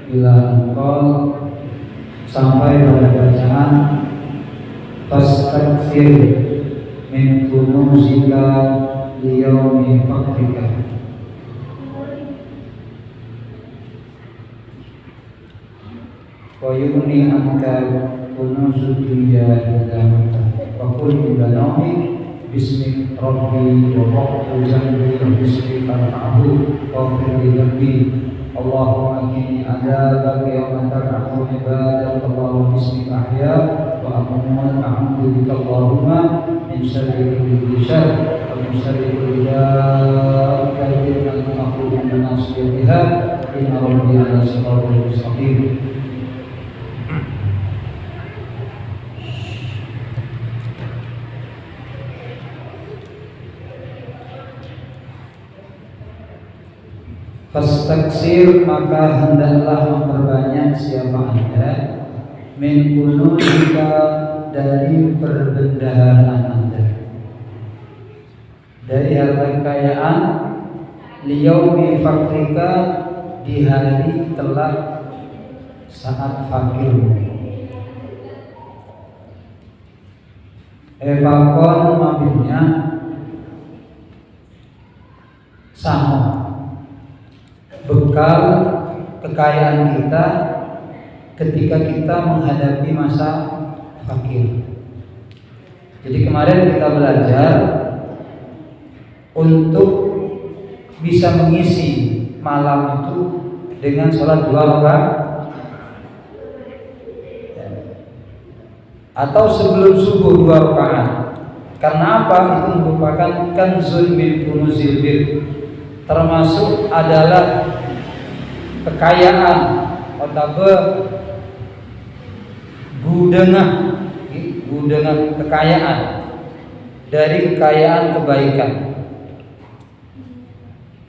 ila anqal sampai pada bacaan fastakthir min kunuzika liyaumi fakrika. Wa yugni anka kunuzu dunya dalamata wa qul bilanaumi bismi rabbi wa rabbu jambi wa bismi al-ma'bud wa firli rabbi Allahumma kini adabaka yawma tab'athu ibadak Allahumma bismi ahya wa amumman a'udhu bika Allahumma min syarri kulli syarr wa min syarri kulli dabbatin al-makhluq min nasiyatiha inna rabbi ala siratal mustaqim. Fastaksir, maka hendaklah memperbanyak siapa Anda min kunuzika, dari perbendaharaan Anda, dari harta kekayaan, liyaumi fakrika, di hari kelak saat fakir. Evakon mabinya sama bekal kekayaan kita ketika kita menghadapi masa fakir. Jadi kemarin kita belajar untuk bisa mengisi malam itu dengan sholat 2 rakaat atau sebelum subuh 2 rakaat. Karena apa? Itu merupakan kanzun min kunuzil bir, termasuk adalah kekayaan otabe gudengan kekayaan dari kekayaan kebaikan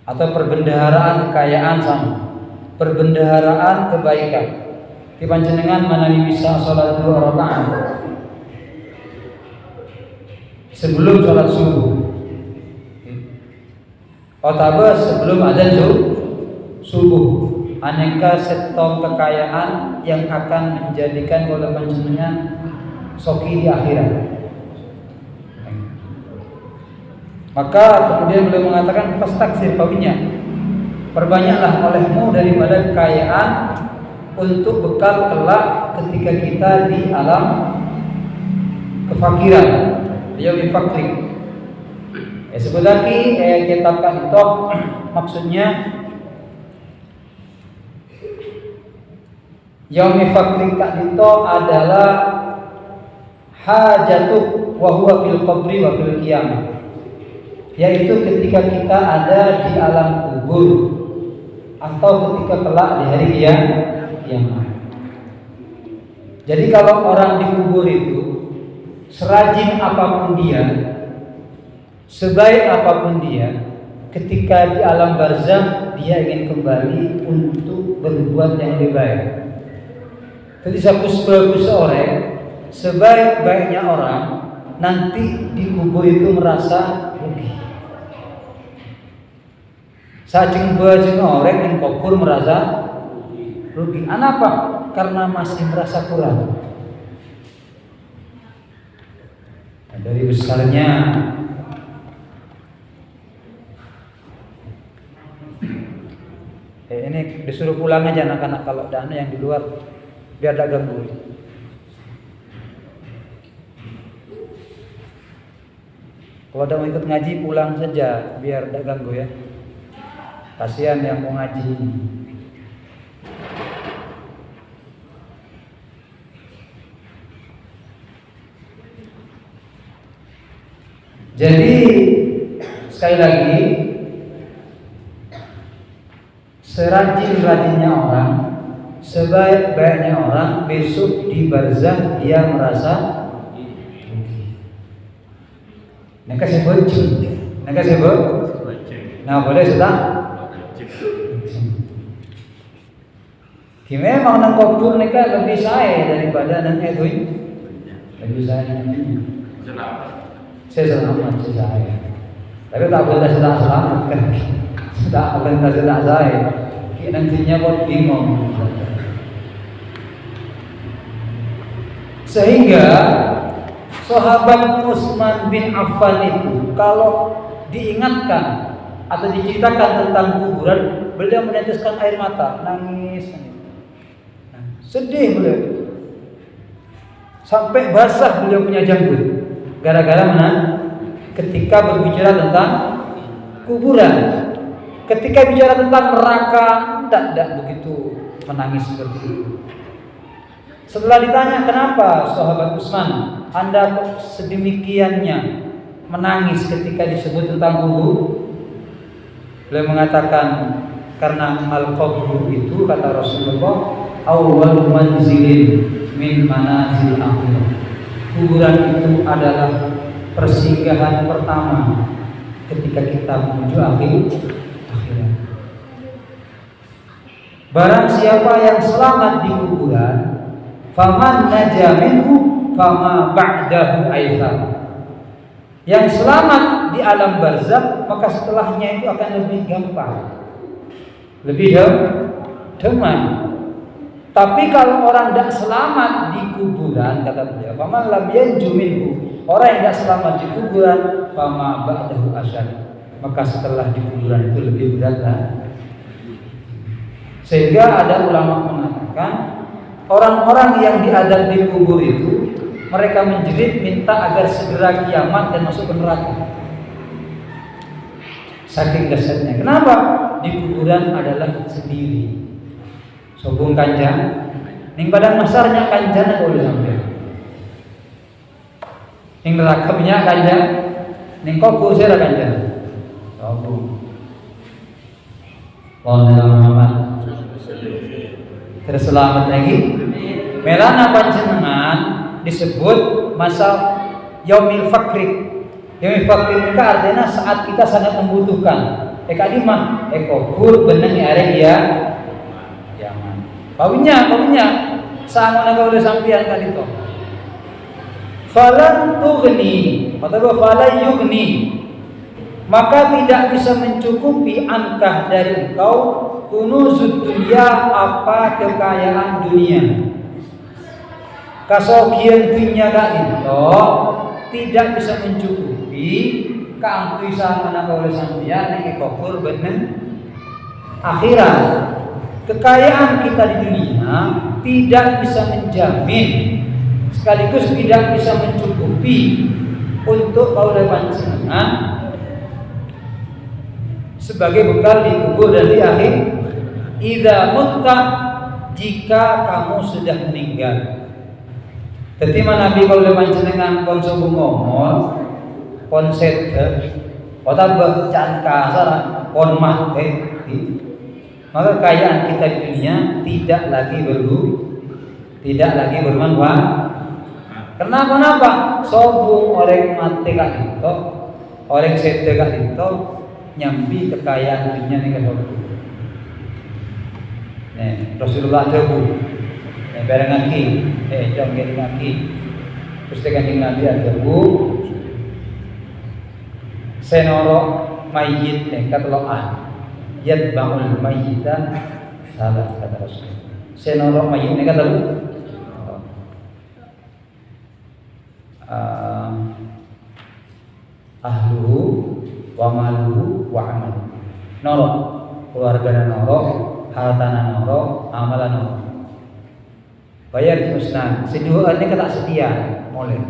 atau perbendaharaan kekayaan sama perbendaharaan kebaikan. Di panjenengan manani bisa sholat 2 rakaat sebelum sholat subuh, otabe sebelum adzan subuh. Aneka setong kekayaan yang akan menjadikan oleh panjenengan soki di akhirat. Maka kemudian beliau mengatakan fastaksir pawinya, perbanyaklah olehmu daripada kekayaan untuk bekal kelak ketika kita di alam kefakiran. Beliau difakir. Sebut lagi kitab itu maksudnya yaumi fakrika itu adalah hajatuh wa huwa fil qabri wa fil qiyamah, yaitu ketika kita ada di alam kubur atau ketika kelak di hari kiamat. Jadi kalau orang dikubur itu serajin apapun dia, sebaik apapun dia, ketika di alam barzakh dia ingin kembali untuk berbuat yang lebih baik. Jadi sebagus orang, sebaik-baiknya orang, nanti di kubur itu merasa rugi. Sajeng bajeng orang yang kubur merasa rugi. Kenapa? Karena masih merasa kurang. Nah, dari besarnya ini disuruh pulang aja anak-anak kalau ada yang di luar biar tak ganggu. Kalau ada mau ikut ngaji pulang saja biar tak ganggu ya. Kasihan yang mau ngaji. Jadi sekali lagi, serajin-rajinnya orang, sebaik-baiknya orang, besok di barzakh dia merasa neka sebut, nah boleh sudah. Gimana mau nang kubur neka lebih saya daripada nang itu, lebih saya nantinya. Saya selamat saya, tapi tak boleh sudah selamat kan, sudah boleh sudah saya. nantinya buat bingung. Sehingga sahabat Utsman bin Affan itu kalau diingatkan atau diceritakan tentang kuburan, beliau meneteskan air mata, nangis. Sedih beliau. Sampai basah beliau punya janggut. Gara-gara mana? Ketika berbicara tentang kuburan. Ketika bicara tentang neraka, tidak begitu menangis seperti itu. Setelah ditanya kenapa sahabat Utsman, Anda kok sedemikiannya menangis ketika disebut tentang kubur? Beliau mengatakan karena al-qabru itu kata Rasulullah awwal manzilin min manazil akhirah. Kuburan itu adalah persinggahan pertama ketika kita menuju akhirat. Barang siapa yang selamat di kuburan, faman naja minhu fama ba'dahu aitsar. Yang selamat di alam barzakh, maka setelahnya itu akan lebih gampang, lebih damai. Tapi kalau orang tidak selamat di kuburan, kata beliau, faman lam yanju minhu, orang yang tidak selamat di kuburan, fama ba'dahu asyad, maka setelah di kuburan itu lebih berat. Sehingga ada ulama mengatakan orang-orang yang diadab di kubur itu mereka menjerit minta agar segera kiamat dan masuk ke neraka. Saking dahsyatnya. Kenapa? Di kuburan adalah sendiri. Sobung kanjang, ning badan masarnya kanjang ada oleh sampai. Ning neraka punya kanjang, ning kubur saya kanjang. Sobung. Muhammad terselamat lagi. Melana panjenengan disebut masa yaumil fakri. Yaumil fakri itu artinya saat kita sangat membutuhkan. Eka di mah kubur beneng arek ya. Yaman. Baunya sama naga oleh sampian kan itu. Falan tughni atau falan yughni, maka tidak bisa mencukupi angkah dari engkau kunuzud dunia, apa kekayaan dunia. Kasogian dunia gak itu tidak bisa mencukupi keangkuisan anak oleh sampeyan nek kubur beneng akhirat. Kekayaan kita di dunia tidak bisa menjamin sekaligus tidak bisa mencukupi untuk oleh panjenengan sebagai bekal di kubur dan di akhir. Idza mutta, jika kamu sudah meninggal. Dadi Nabi kaula panjenengan kon sombong ngomong, kon sedhe, ora bacan kasar, kon mati. Maka kekayaan kita di dunia tidak lagi bermanfaat. Kenapa? Sombong orang mati kak itu, orang sedhe kak itu nyambi kekayaan dunia nih kan. Rasulullah jawab, bareng lagi, jam gini lagi. Terus dengan Nabi jawab, senoro mayit katloan, yad bangun mayitan salah kata Rasul. Senoro mayit kata lu, ahluhu wa maluhu wa amaluhu. Noro keluarga noro, hartana noro, amalan noro. Bayar husna, sedua ini kata setia, mulai.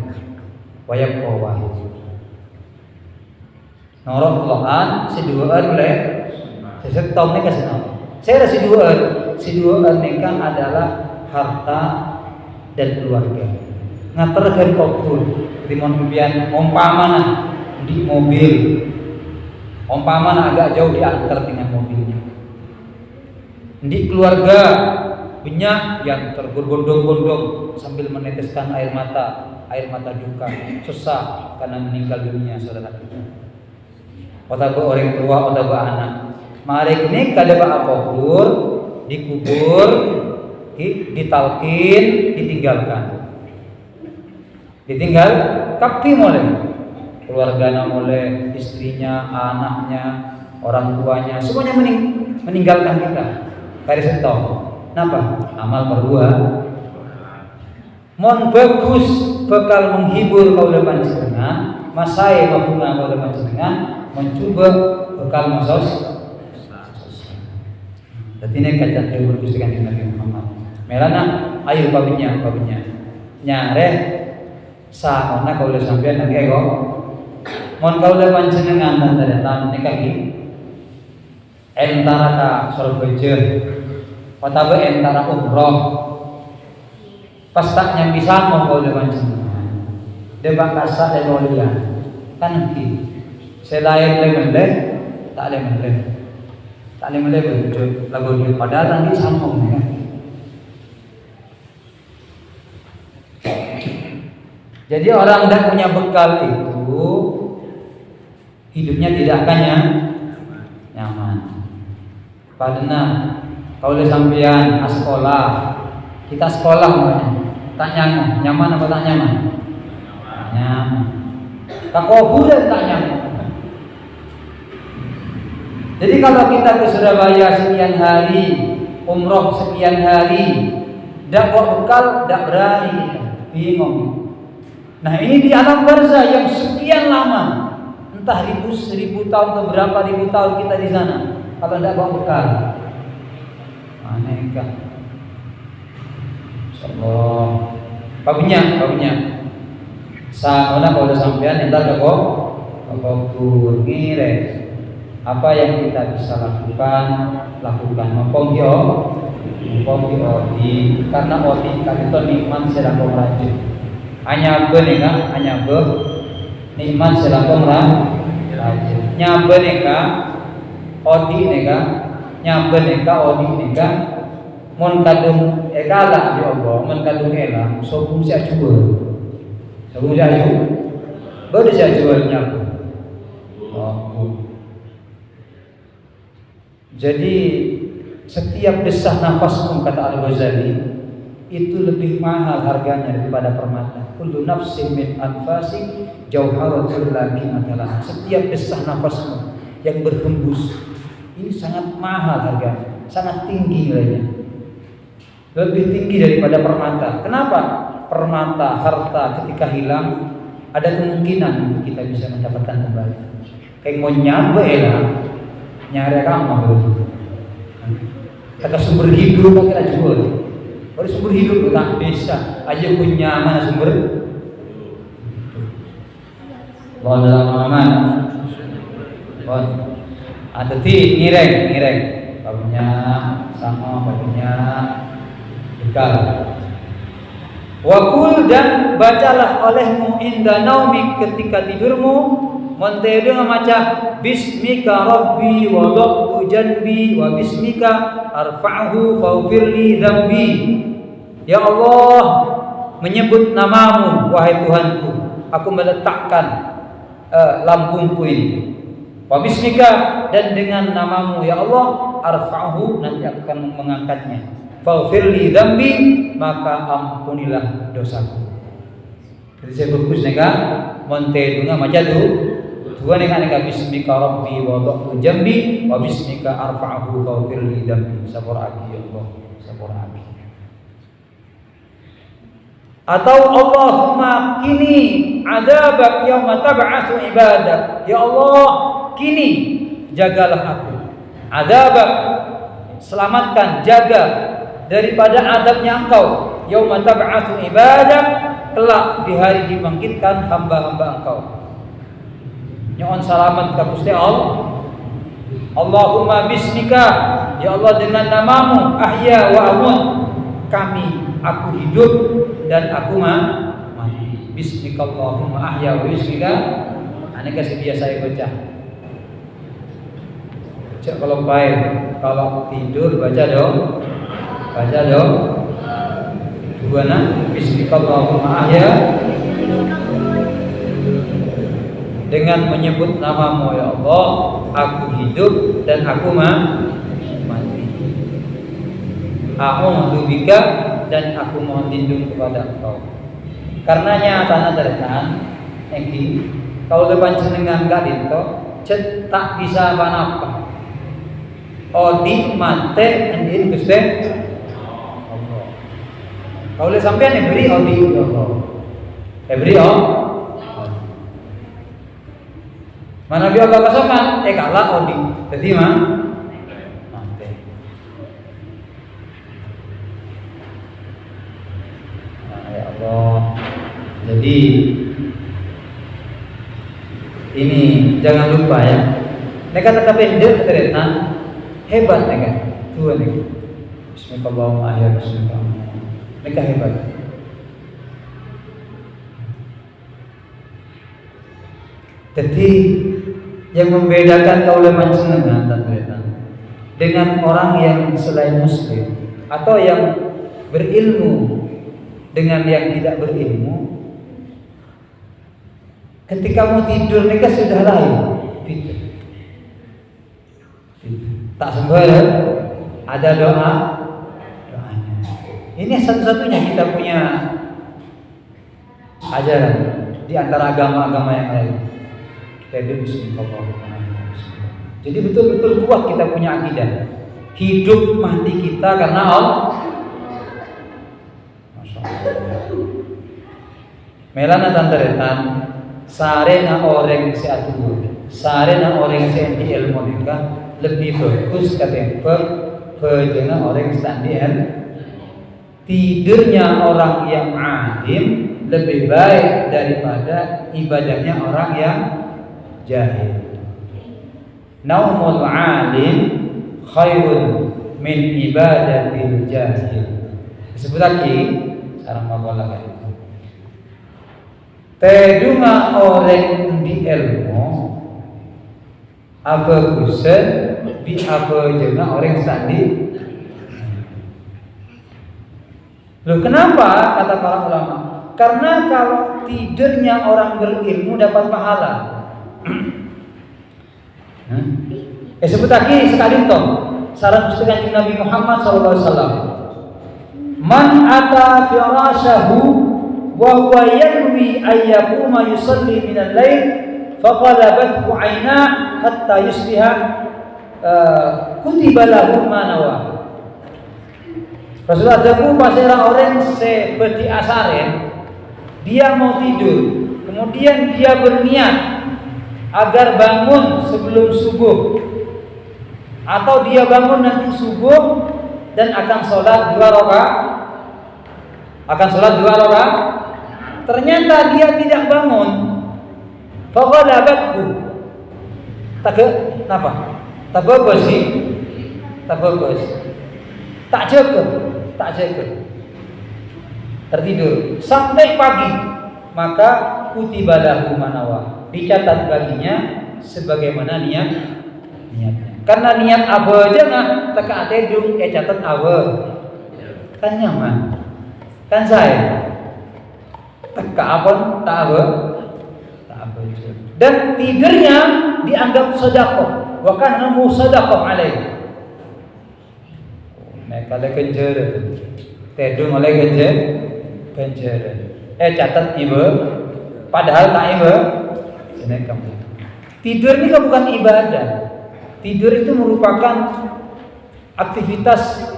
Bayar wahid. Noro kelohan, sedua mulai. Sesetong ini kasih noro. Saya ada sedua ini kan adalah harta dan keluarga. Ngaterkan kubur, di mobil, umpamana di mobil. Umpamana agak jauh diantar dengan mobilnya. Di keluarga banyak yang tergondong-gondong sambil meneteskan air mata duka, susah karena meninggal dunia saudara kita. Otaba orang tua, otaba anak. Mari ini kada ba kubur, dikubur, ditalkin, ditinggalkan. Ditinggal, tapi mulai keluarganya mulai, istrinya, anaknya, orang tuanya, semuanya meninggalkan kita. kari seto. Napa? Amal berdua. Mon bagus bakal menghibur kaula panjenengan, masai mabunga kaula panjenengan, mencoba bakal masos. Dadi nek kacan hibur Gusti Kanjeng Nabi Muhammad. Melana ayo pabinya. Nyare saona kaula sampeyan nang kok. Mon kaula panjenengan tanda-tanda nikah entara ka Surabaya atau entara umroh pas tak nyambi sama kaula panjenengan de bangkasa de lolia kan ki selain lemendeh tak lemendeh berwujud lagu dia padahal nanti sambung ya. Jadi orang tidak punya bekal itu hidupnya tidak akan nyaman. Padahal kalau sampean sekolah, kita sekolah tak nyaman apa tak nyaman? Nyaman. Takobur tak nyaman. Jadi kalau kita ke Surabaya sekian hari, umroh sekian hari, tidak bawa bekal, tidak berani, bingung. Nah ini di alam barzah yang sekian lama, entah ribu tahun atau berapa ribu tahun kita di sana. Kalau tidak bawa bekal, aneh kan? Allah, pabinya. Saat kalau sampean entar kok ngire. Apa yang kita bisa lakukan. Mempongki odi, karena odi kan itu nikmat sedang rajin. Hanya nikmat sedang rajin. Nyabe neka odi neka mon kadung ekala di Allah, mon kadung ela sobung sia jual. Baru sia jual nyabe. Jadi setiap desah nafasmu kata Al-Ghazali itu lebih mahal harganya daripada permata. Kullu nafsin min anfasi jauharatul laki adalah setiap desah nafasmu yang berhembus ini sangat mahal harganya, sangat tinggi nilainya. Lebih tinggi daripada permata. Kenapa? Permata, harta ketika hilang ada kemungkinan untuk kita bisa mendapatkan kembali. Kayak mau nyampe lah. Nyari kamu kata sumber hidup kita jual. Kalau sumber hidup tak bisa aja punya mana sumber. Bon dalam aman. Bon. Ada ngireng. Babunya sama babunya bekal. Wakul dan bacalah olehmu inda naumik ketika tidurmu. Montedo maca bismika rabbi wa dhabtu janbi wa bismika arfa'uhu faghfirli dzambi. Ya Allah, menyebut namamu wahai Tuhanku, aku meletakkan lambungku ini. Wa bismika, dan dengan namamu ya Allah arfa'uhu, nanti aku akan mengangkatnya. Faghfirli dzambi, maka ampunilah dosaku. Jadi saya fokus nega montedo maca tu Tuhan yang ada bismika rabbi wa dhabtu jambi wa bismika arfa'uhu faghfirli dzambi. Sabar lagi ya Allah, sabar lagi. Atau Allahumma kini adzabak yauma tab'atsu ibadak. Ya Allah, kini jagalah aku. Adzabak, selamatkan, jaga daripada adabnya Engkau. Yauma tab'atsu ibadak, kelak di hari dibangkitkan hamba-hamba Engkau. Nyon salamat ka Gusti Allah. Allahumma bismika, ya Allah dengan namamu ahya wa amut, aku hidup dan aku mati. Bismika Allahumma ahya wa bismika. Ane kasih biasa saya baca. Kalau baik, kalau tidur baca dong. Dua bismika Allahumma ahya, dengan menyebut namamu ya Allah, aku hidup dan aku mati. A'udzu bika, dan aku mohon lindung kepada Engkau. Karenanya tanah terkan engki kalau panjenengan gak dinto tak bisa apa-apa. Odi mate andiin Gusti Allah. Kalau sampean beri odi Allah. Beri mana biar Allah kasokan kalah odi. Jadi mate. Nah, ya Allah. Jadi ini jangan lupa ya. Mereka tetap pendek keteretan hebat mereka. Tua nih. Bismillahirrahmanirrahim. Mereka hebat. Jadi yang membedakan kaula panjenengan dengan orang yang selain muslim atau yang berilmu dengan yang tidak berilmu, ketika mau tidur mereka sudah lain. Tak sembarang ada doanya. Ini satu-satunya kita punya ajaran di antara agama-agama yang lain. Jadi betul-betul kuat kita punya akidah. Hidup mati kita karena Allah. Masya Allah. Melana tantaretan sarena orang seatu, sarena orang yang di ilmu nikah lebih bagus kata pejana orang standar. Tidurnya orang yang alim lebih baik daripada ibadahnya orang yang jahil. Naumul alim khairun min ibadatil jahil. Disebut lagi sareng mabola kan. Tedunga orang di ilmu apa kusen bi apa jenga orang sandi. Loh kenapa kata para ulama? Karena kalau tidurnya orang berilmu dapat pahala. Sebut lagi sekali toh saran Kanjeng Nabi Muhammad SAW. Man ata firashahu wa huwa yanwi ayyakuma yusalli min al-lail faqalabathu 'aina hatta yusbiha kutiba lahu ma nawa. Rasulullah jago pasera orang seperti asaren dia mau tidur, kemudian dia berniat agar bangun sebelum subuh, atau dia bangun nanti subuh dan akan sholat 2 rakaat, ternyata dia tidak bangun, faqalabathu, kenapa? Tak bagus sih, tak jaga, tertidur sampai pagi, maka kutiba lahu manawa, dicatat baginya sebagaimana niatnya. Karena niat apa aja nggak teka tedung catat apa kan nyaman kan saya teka apa tak apa dan tidurnya dianggap sedekah, bahkan namu sedekah alaih. Mereka le kejar tedung oleh kejar catat ibu padahal tak ibu. Tidur ini kan bukan ibadah. Tidur itu merupakan aktivitas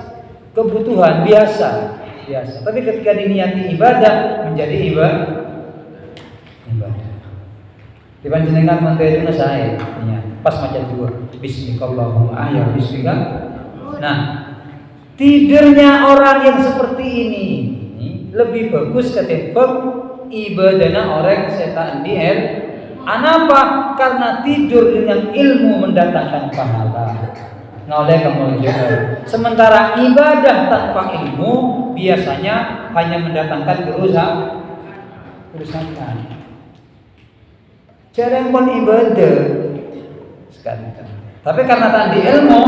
kebutuhan biasa. Tapi ketika diniati ibadah menjadi ibadah. Dipanjenengan menterima saya pas macam itu. Bismillahirrahmanirrahim. Bismillah. Nah, tidurnya orang yang seperti ini lebih bagus ketimbang ibadahnya orang setan di Anapa? Karena tidur dengan ilmu mendatangkan pahala. Ngoleh kamu jauh. Sementara ibadah tanpa ilmu biasanya hanya mendatangkan kerusakan. Jarang pun ibadah sekali. Tapi karena tadi ilmu,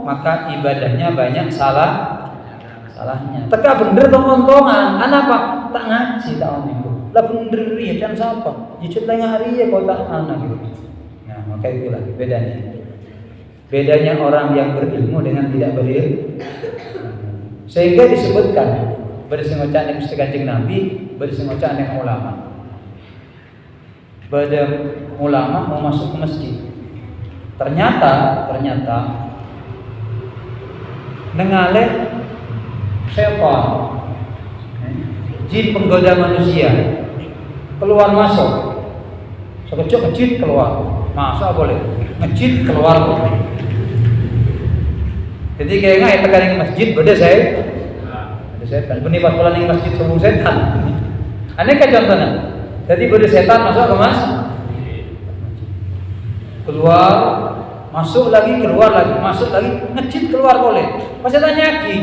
maka ibadahnya banyak salahnya. Teka bener tontongan. Anapa? Tak ngaji tahun itu. Lah bener ya kan siapa? Jujur tanya hari ya kau tak anak gitu. Nah maka itulah bedanya orang yang berilmu dengan tidak berilmu. Sehingga disebutkan bersengocak dengan Kanjeng Nabi, bersengocak dengan ulama. Pada ulama mau masuk ke masjid. Ternyata nengalih setan, jin penggoda manusia keluar masuk, sekejap ngejit keluar, masuk boleh, ngejit keluar boleh. Jadi kayaknya tekan yang masjid beda setan, benih pas pulang yang masjid semua setan. Aneh kan contohnya, jadi beda setan masuk ke keluar, masuk lagi, keluar lagi, masuk lagi, ngejit keluar boleh. Pas setan nyaki,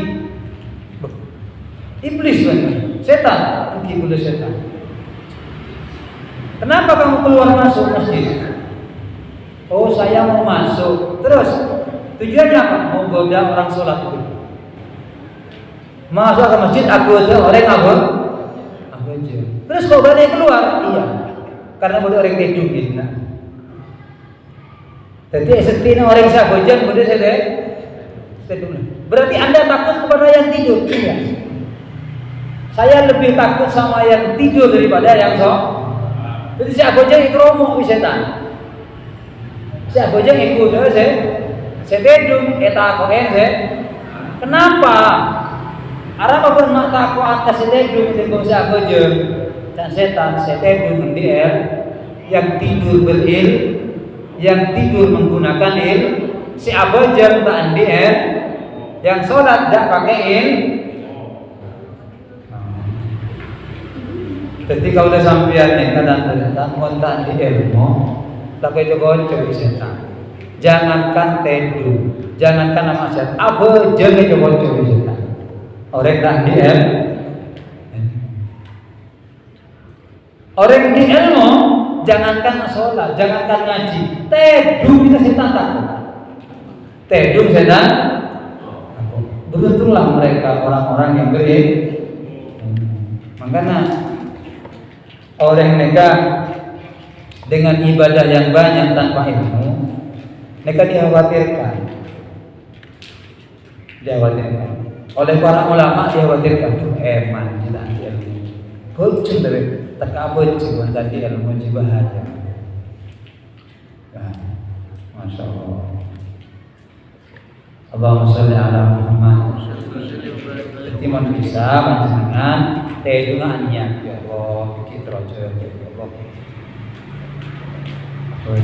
iblis kan, setan, pergi boleh setan. Kenapa kamu keluar masuk masjid? Oh saya mau masuk. Terus tujuannya apa? Mau goda orang sholat itu. Masuk ke masjid aku aja orang apa? Aku aja. Terus kok berani keluar? Iya. Karena bodoh orang tidur gitu. Jadi setina orang sabojan bodoh saya tidur. Berarti Anda takut kepada yang tidur? Iya. Saya lebih takut sama yang tidur daripada yang sholat. Jadi si abojang ikromo setan. Si abojang ikut saya bedung eta koen kenapa? Arah apa pernah takut atas bedung dengan si abojang dan setan bedung mendiel yang tidur yang tidur menggunakan si abojang tak andiel yang sholat tak pakai Jadi kalau udah sampean nih kadang-kadang kontak di ilmu, tak kayak coba setan. Jangankan tedu, jangankan nama setan. Apa jangan coba setan. Orang tak di ilmu, orang di ilmu, jangankan sholat, jangankan ngaji. Tedu kita setan takut. Tedu setan. Beruntunglah mereka orang-orang yang berilmu. Makanya orang mereka dengan ibadah yang banyak tanpa ilmu, mereka dikhawatirkan oleh para ulama, dikhawatirkan tuh eman kita anti ilmu, bocor dari teka bocor tadi ilmu bahaya. Masya Allah. Allahumma sholli ala Muhammad. Jadi mau bisa panjenengan tedungan niat ya Allah. Rojo ya Allah.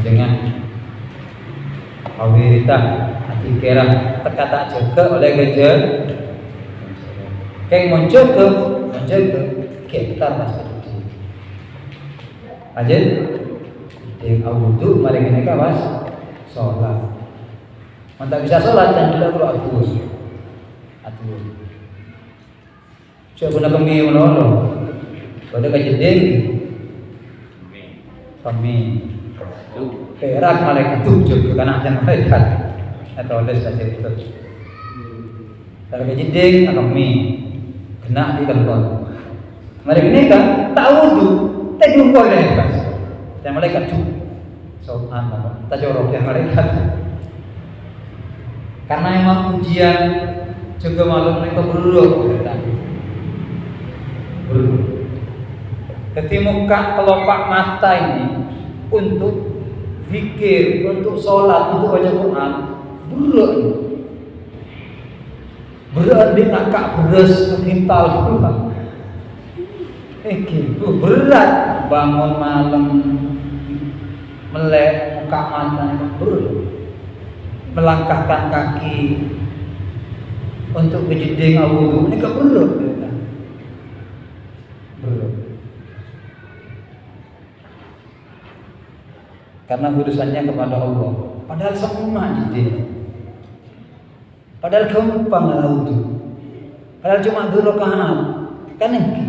Jangan awirita hati kira teka tak jaga oleh gajah. Kayak muncul kita masuk. Aja yang awudu mari kita mas sholat. Mantap bisa sholat dan tidak perlu atur. Coba nak kami menolong. Pada kejadian kami perak malaikat tujuh ke kanan dan malaikat atau les saja itu. Pada kejadian kami kena di kantor. Mereka ini kan tahu tu, tak jumpa mereka. Dan malaikat tu, sopan, tak jorok yang malaikat. Karena memang ujian juga malam mereka berurut. Jadi muka kelopak mata ini untuk zikir, untuk sholat, untuk baca Quran berat di nakak beres kekintal pulang. Gitu berat bangun malam melek muka mata berat melangkahkan kaki untuk kejeding awudu ini berat. Karena urusannya kepada Allah. Padahal semua jadi. Padahal gampang itu. Padahal cuma 2 rakaat. Kan ini.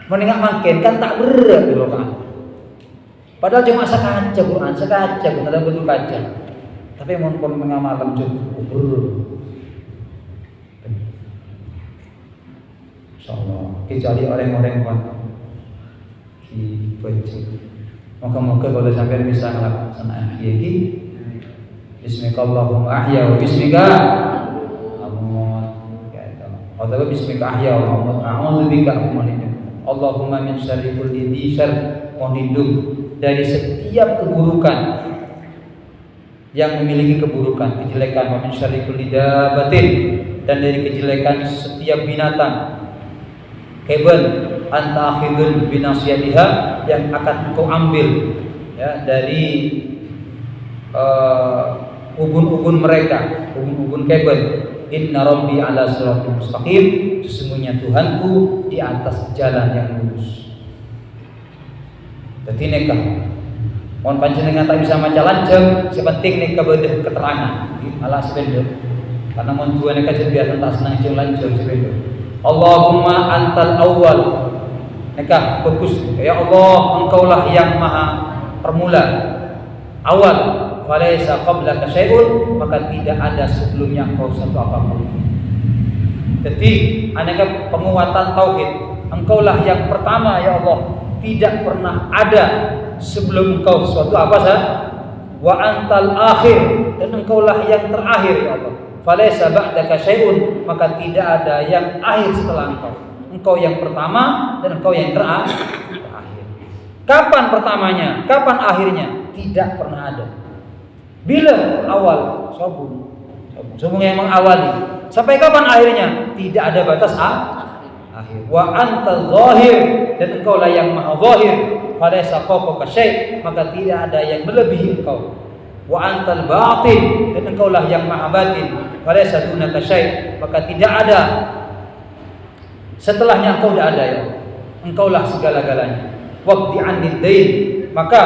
Mendingan makin kan tak berat 2 rakaat. Padahal cuma sekaca Quran, ada bentuk kaca. Tapi mun mengamalkan cukup. Insyaallah. Kecuali orang-orang yang dibenci. Moga-moga kalau sampai bisa melaksanakan ini. Bismillahirrahmanirrahim. Ahya wa bismika amut. Atau bismika ahya wa amut. A'udzu bika Allahumma min syarri kulli dzi syarr. Mohon lindung dari setiap keburukan yang memiliki keburukan, kejelekan. Wa min syarri kulli dabatin. dan dari kejelekan setiap binatang. Keben anta akhidun binasiyatiha, yang akan engkau ambil ya dari ubun-ubun mereka, ubun-ubun keben. Inna rabbi ala siratal mustaqim, sesungguhnya Tuhanku di atas jalan yang lurus. Jadi nekah mohon panjenengan tak bisa maca lanceng, sepenting nekah bedah keterangan ala sepeda. Karena mohon dua nekah biasa tak senang jeung lanceng sepeda. Allahumma antal awwal, nekah fokus ya Allah, engkaulah yang maha permula, awal, walaysa qablaka syai'un, maka tidak ada sebelumnya engkau satu apapun. Jadi aneka penguatan tauhid, engkaulah yang pertama ya Allah, tidak pernah ada sebelum engkau suatu apa sah. Wa antal akhir, dan engkaulah yang terakhir ya Allah. Falaysa ba'daka syai'un, maka tidak ada yang akhir setelah engkau. Engkau yang pertama dan engkau yang terakhir. Kapan pertamanya? Kapan akhirnya? Tidak pernah ada. Bila awal? Sabung yang mengawali. Sampai kapan akhirnya? Tidak ada batas akhir. Wa antal zahir, dan engkaulah yang maha zahir. Falaysa fawqaka syai', maka tidak ada yang melebihi engkau. Wa antal batin, dan engkaulah yang maha batin. Falaysa dunaka syai', maka tidak ada setelahnya engkau tidak ada ya. Engkaulah segala-galanya. Waqdi anid dain, maka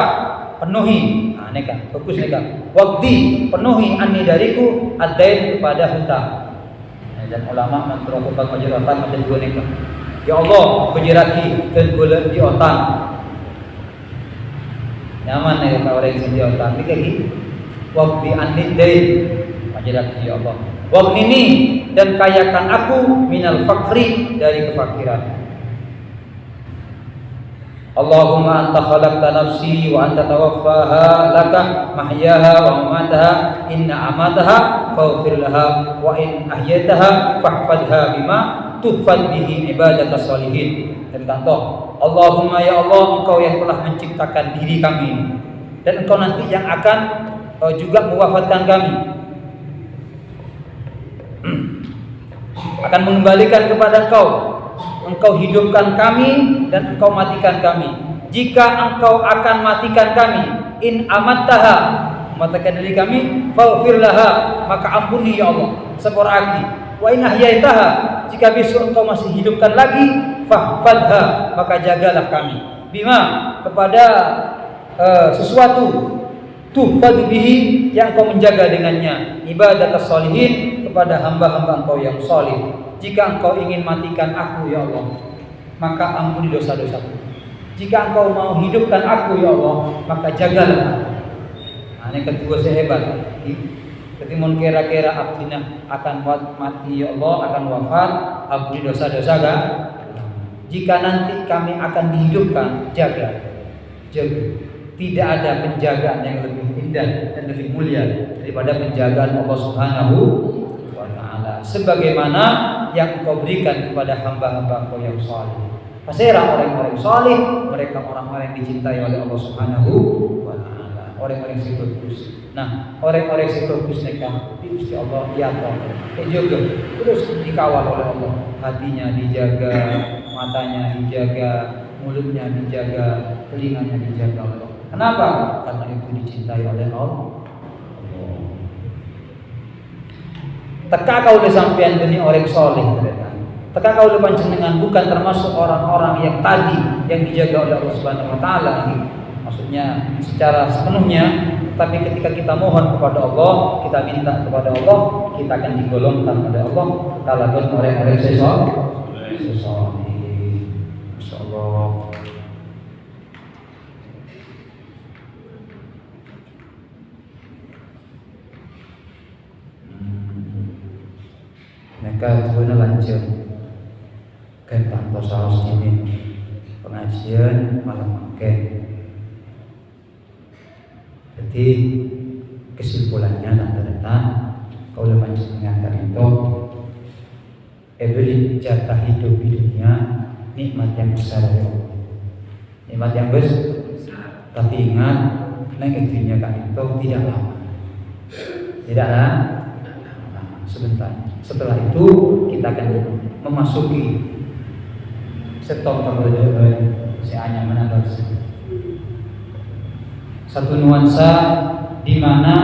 penuhi nekah, fokus nekah. Waqdi, penuhi anni dariku ad-dain, kepada hutang. Dan ulama menterokok majerotan macam dua nekah. Ya Allah, berjeraki dan gula di otak. Nyaman ya kalau orang yang di otak. Ini kayak gitu. Waqdi anni dain, majeraki ya Allah. Waqnini, dan kayakan aku minal fakri, dari kefakiran. Allahumma anta khalaqta nafsi wa anta tawaffaha laka mahyaha wa mamataha, inna amataha faghfir laha wa in ahyataha fahfadha bima tuhfad bihi ibadaka sholihin. Dan contoh, Allahumma ya Allah, engkau yang telah menciptakan diri kami, dan engkau nanti yang akan juga mewafatkan kami, akan mengembalikan kepada engkau. Engkau hidupkan kami dan engkau matikan kami. Jika engkau akan matikan kami, in amattaha, matikan diri kami, faghfir laha, maka ampuni ya Allah, sepuraki. Wa in ahyaitaha, jika besok engkau masih hidupkan lagi, fahfadha, maka jagalah kami. Bima, kepada sesuatu tuhfadu bihi, yang engkau menjaga dengannya, ibadakas sholihin, kepada hamba-hamba engkau yang salih. Jika engkau ingin matikan aku ya Allah, maka ampuni dosa-dosaku. Jika engkau mau hidupkan aku ya Allah, maka jagalah. Ini kedua sehebat. Ketika kira-kira abdina akan mati ya Allah, akan wafat, ampuni dosa-dosa kan? Jika nanti kami akan dihidupkan, jaga. Tidak ada penjagaan yang lebih indah dan lebih mulia daripada penjagaan Allah Subhanahu wa ta'ala, sebagaimana yang engkau berikan kepada hamba-hamba engkau yang saleh. Pasirah orang-orang saleh, mereka orang-orang yang dicintai oleh Allah Subhanahu wa ta'ala, orang-orang yang bagus. Nah, orang-orang yang bagus mereka Gusti Allah juga terus dikawal oleh Allah. Hatinya dijaga, matanya dijaga, mulutnya dijaga, telinganya dijaga oleh Allah. Kenapa? Karena itu dicintai oleh Allah. Teka kau udah sampean benih orang soleh, teka kau udah panjenengan bukan termasuk orang-orang yang tadi yang dijaga oleh Allah Subhanahu Wa Taala. Maksudnya secara sepenuhnya, tapi ketika kita mohon kepada Allah, kita minta kepada Allah, kita akan digolongkan oleh Allah kalaupun orang-orang sesoleh. Insyaallah. Maka itu lanjut kan tanpa saus ini pengajian malam makan. Jadi kesimpulannya rata-rata kalau mengingatkan itu beri jatah hidup di dunia nikmat yang besar ya. Nikmat yang besar. Tapi ingat, neng dunia kan itu tidak lama. Tidak lama. sebentar. Setelah itu kita akan memasuki sektor terbaik seanya menambah satu nuansa di mana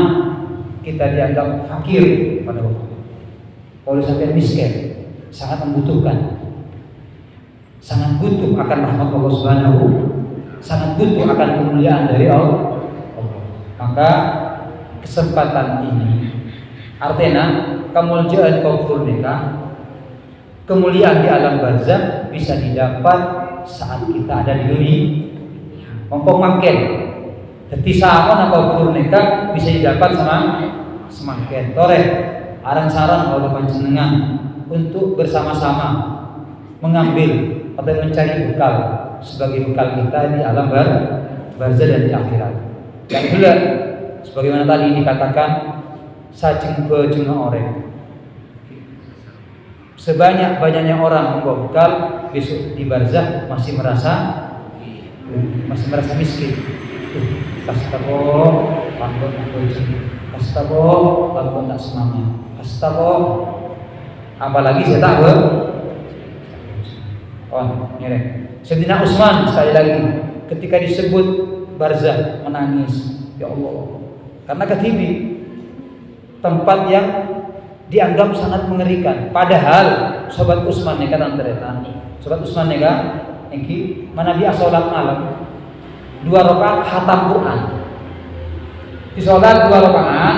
kita dianggap fakir pada waktu itu. Kalau sampai miskin, sangat membutuhkan, sangat butuh akan rahmat Allah Subhanahu, sangat butuh akan kemuliaan dari Allah. Maka kesempatan ini artinya kemuliaan kubur nikah, kemuliaan di alam barzakh bisa didapat saat kita ada di dunia. Mumpung makin jadi sama kubur nikah bisa didapat sama semakin toreh arang saran oleh panjenengan untuk bersama-sama mengambil atau mencari bekal sebagai bekal kita di alam barzakh dan di akhirat. Yang kedua, sebagaimana tadi dikatakan, sajeng bejuna orang. Sebanyak-banyaknya orang membawa bekal besok di barzakh masih merasa miskin. Astagfirullah, lampun bejuna. Astagfirullah, lampun tak semangat. Astagfirullah, apalagi saya tak nyerek. Sayyidina Utsman sekali lagi ketika disebut barzakh menangis, ya Allah, karena ketibi tempat yang dianggap sangat mengerikan. Padahal sobat Utsman neka tanteretan, sobat Utsman neka iki mana dia sholat malam 2 rakaat khatam Quran. Di sholat 2 rakaat,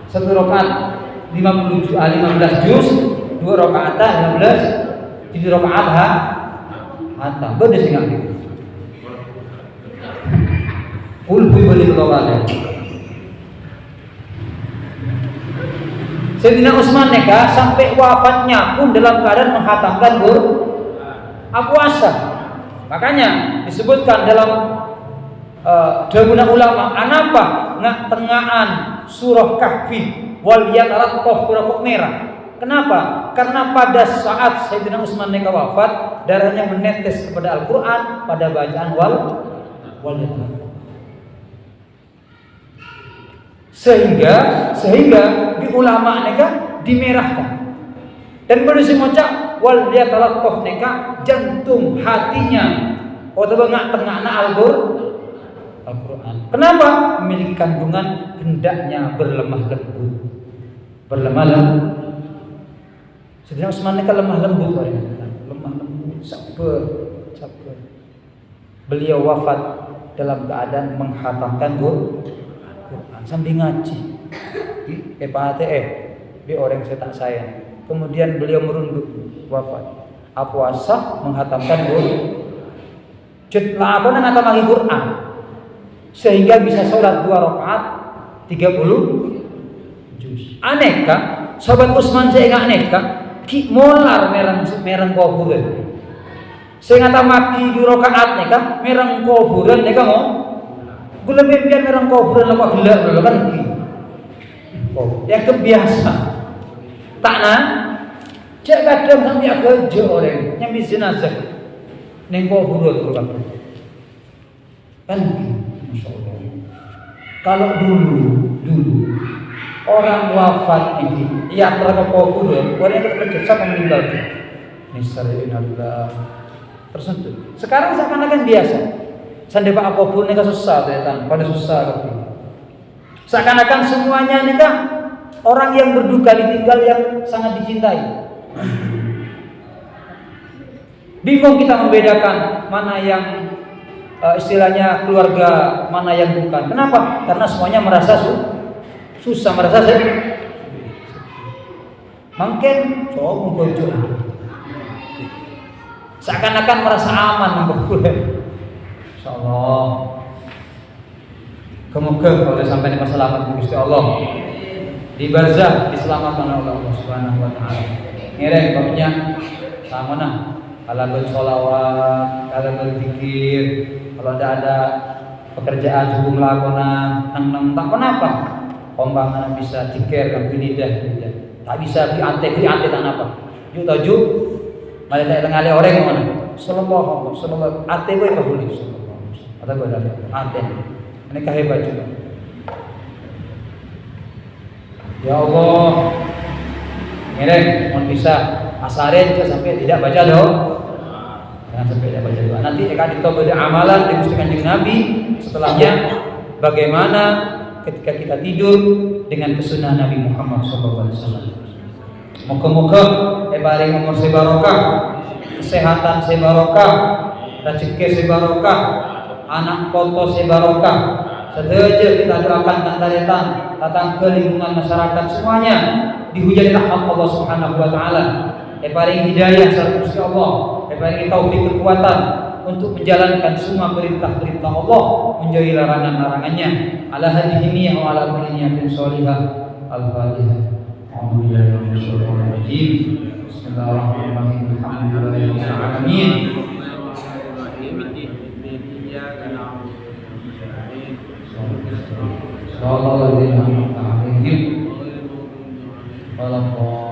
1 rakaat 15 juz, 2 rakaat 15, 7 rakaat hatam. Beda sih nggak gitu. Ulbi beli lokal. Sayyidina Utsman neka sampai wafatnya pun dalam keadaan menghatamkan puasa. Makanya disebutkan dalam dawuh ulama, anapa ngak tengahan surah Kahfi wal yataraqqaf berapa merah. Kenapa? Karena pada saat Sayyidina Utsman neka wafat, darahnya menetes kepada Al-Qur'an pada bacaan wal yataraqqaf. Sehingga di ulama neka dimerahkan. Dan pada semacam wal yataraqqaf neka jantung hatinya atau tengah Al-Quran. Kenapa? Memiliki kandungan hendaknya berlemah lembut. Sayyidina Utsman neka lemah lembut, sabar. Beliau wafat dalam keadaan menghatamkan Quran sambil ngaji. Bi orang saya tak sayang. Kemudian beliau merunduk wafat. Puasa menghatamkan Quran. Apa ngatam lagi Quran. Sehingga bisa sholat 2 rakaat 30 juz. Aneka sobat Utsman saya enggak aneka ki molar mereng kuburan. Saya ngata maki 2 rakaat neka mereng kuburan neka mau gula biar mereng kuburan apa gelap kan ki. Yang kebiasa takna cek kadang sampai agak jauh orang yang jenazah neng kuburan kan ki. Kalau dulu orang wafat ini ya terlalu kuburan, orang yang terkejut meninggal nisarillah tersentuh. Sekarang seakan-akan biasa. Sandi pak kubur nika susah ternyata, pada susah tapi. Seakan-akan semuanya nika orang yang berduka ditinggal yang sangat dicintai. Bingung kita membedakan mana yang istilahnya keluarga, mana yang bukan. Kenapa? Karena semuanya merasa susah, merasa mungkin bocor. Seakan-akan merasa aman boleh. Insyaallah. Kemudian kalau sampai di selamat Gusti Allah di barzakh diselamatkan oleh Allah Subhanahu wa taala. Ngereng babnya sama nah. Kalau bersolawat, kalau berzikir, kalau ada pekerjaan subuh melakukan nang tak kenapa? Ombangan bisa dikir kan lidah. Tak bisa diante tak apa. Yuk taju malah tak tengah orang mana. Sallallahu ate gue apa boleh sallallahu. Atau gue ada ate. Ini kehebat juga. Ya Allah, ngereng, mohon bisa asarin sampai tidak baca doa. Jangan sampai tidak baca doa. Nanti akan ditambah amalan di Gusti Kanjeng Nabi setelahnya bagaimana ketika kita tidur dengan kesunahan Nabi Muhammad SAW. Moga-moga paring umur sebarokah, kesehatan sebarokah, rezeki sebarokah, anak foto sebarokah. Sedaya kita doakan tantaretan, datang ke lingkungan masyarakat semuanya dihujani rahmat Allah Subhanahu wa taala. Paring hidayah sareng Gusti Allah, paring taufik kekuatan untuk menjalankan semua perintah-perintah Allah, menjauhi larangan-larangannya. Ala hadhihi wa ala kulli niyatin sholihah. Al-Fatihah. A'udzubillahi minasyaitonir rajim. Bismillahirrahmanirrahim. Alhamdulillahirabbil alamin. Sallallahu alaihi wa sallam.